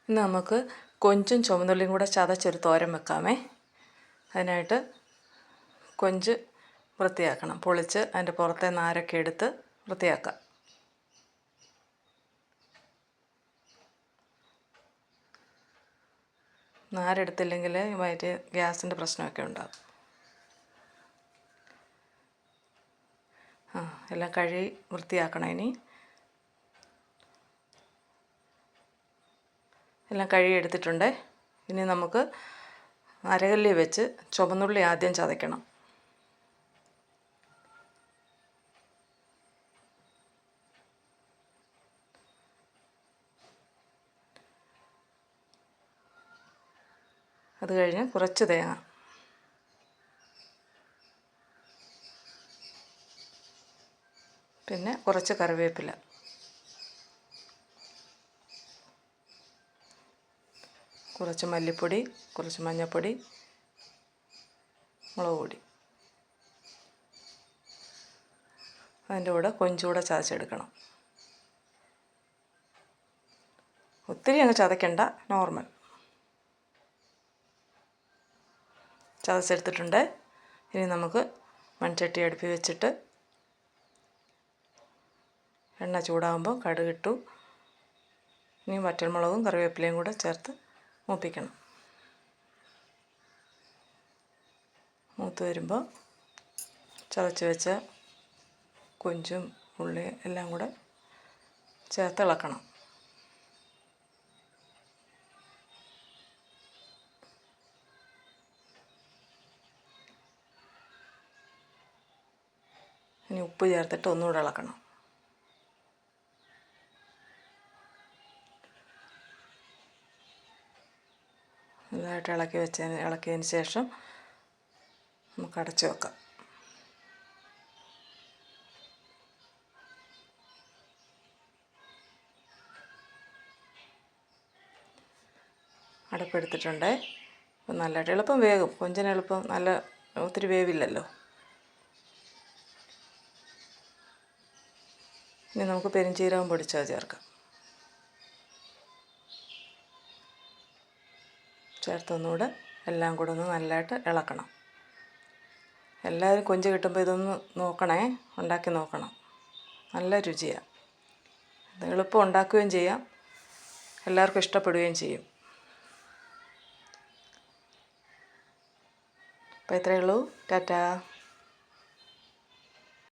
ഇന്ന് നമുക്ക് കൊഞ്ചും ചുവന്നുള്ളിയും കൂടെ ചതച്ചൊരു തോരൻ വെക്കാമേ. അതിനായിട്ട് കൊഞ്ച് വൃത്തിയാക്കണം. പൊളിച്ച് അതിൻ്റെ പുറത്തെ നാരൊക്കെ എടുത്ത് വൃത്തിയാക്കാം. നാരെടുത്തില്ലെങ്കിൽ വയറ്റ് ഗ്യാസിൻ്റെ പ്രശ്നമൊക്കെ ഉണ്ടാകും. എല്ലാം കഴുകി വൃത്തിയാക്കണം. എല്ലാം കഴുകി എടുത്തിട്ടുണ്ട്. ഇനി നമുക്ക് അരകല്ലിൽ വെച്ച് ചുവന്നുള്ളി ആദ്യം ചതയ്ക്കണം. അത് കഴിഞ്ഞ് കുറച്ച് തേങ്ങ, പിന്നെ കുറച്ച് കറിവേപ്പില, കുറച്ച് മല്ലിപ്പൊടി, കുറച്ച് മഞ്ഞൾപ്പൊടി, മുളക് പൊടി. അതിൻ്റെ കൂടെ കൊഞ്ചൂടെ ചതച്ചെടുക്കണം. ഒത്തിരി അങ്ങ് ചതയ്ക്കണ്ട, നോർമൽ. ചതച്ചെടുത്തിട്ടുണ്ട്. ഇനി നമുക്ക് മൺചട്ടി അടുപ്പിൽ വെച്ചിട്ട് എണ്ണ ചൂടാകുമ്പോൾ കടുകിട്ടു. ഇനി വറ്റൽമുളകും കറിവേപ്പിലയും കൂടെ ചേർത്ത് മൂപ്പിക്കണം. മൂത്ത് വരുമ്പോൾ ചതച്ച് വെച്ച കൊഞ്ചും ഉള്ളിയും എല്ലാം കൂടെ ചേർത്ത് ഇളക്കണം. ഇനി ഉപ്പ് ചേർത്തിട്ട് ഒന്നുകൂടെ ഇളക്കണം. ഇതായിട്ട് ഇളക്കിയതിന് ശേഷം നമുക്ക് അടച്ച് വെക്കാം. അടപ്പെടുത്തിട്ടുണ്ട്. അപ്പം നല്ലതായിട്ട് എളുപ്പം വേകും. കൊഞ്ചിന് എളുപ്പം, നല്ല ഒത്തിരി വേവില്ലല്ലോ. ഇനി നമുക്ക് പെരുംജീരകം പൊടിച്ചത് ചേർക്കാം. ചേർത്തൊന്നുകൂടെ എല്ലാം കൂടെ ഒന്ന് നല്ലതായിട്ട് ഇളക്കണം. എല്ലാവരും കൊഞ്ച് കിട്ടുമ്പോൾ ഇതൊന്ന് നോക്കണേ, ഉണ്ടാക്കി നോക്കണം. നല്ല രുചിയാണ്. ഇത് എളുപ്പം ഉണ്ടാക്കുകയും ചെയ്യാം, എല്ലാവർക്കും ഇഷ്ടപ്പെടുകയും ചെയ്യും. അപ്പോൾ ഇത്രയേ ഉള്ളൂ. ടാറ്റാ.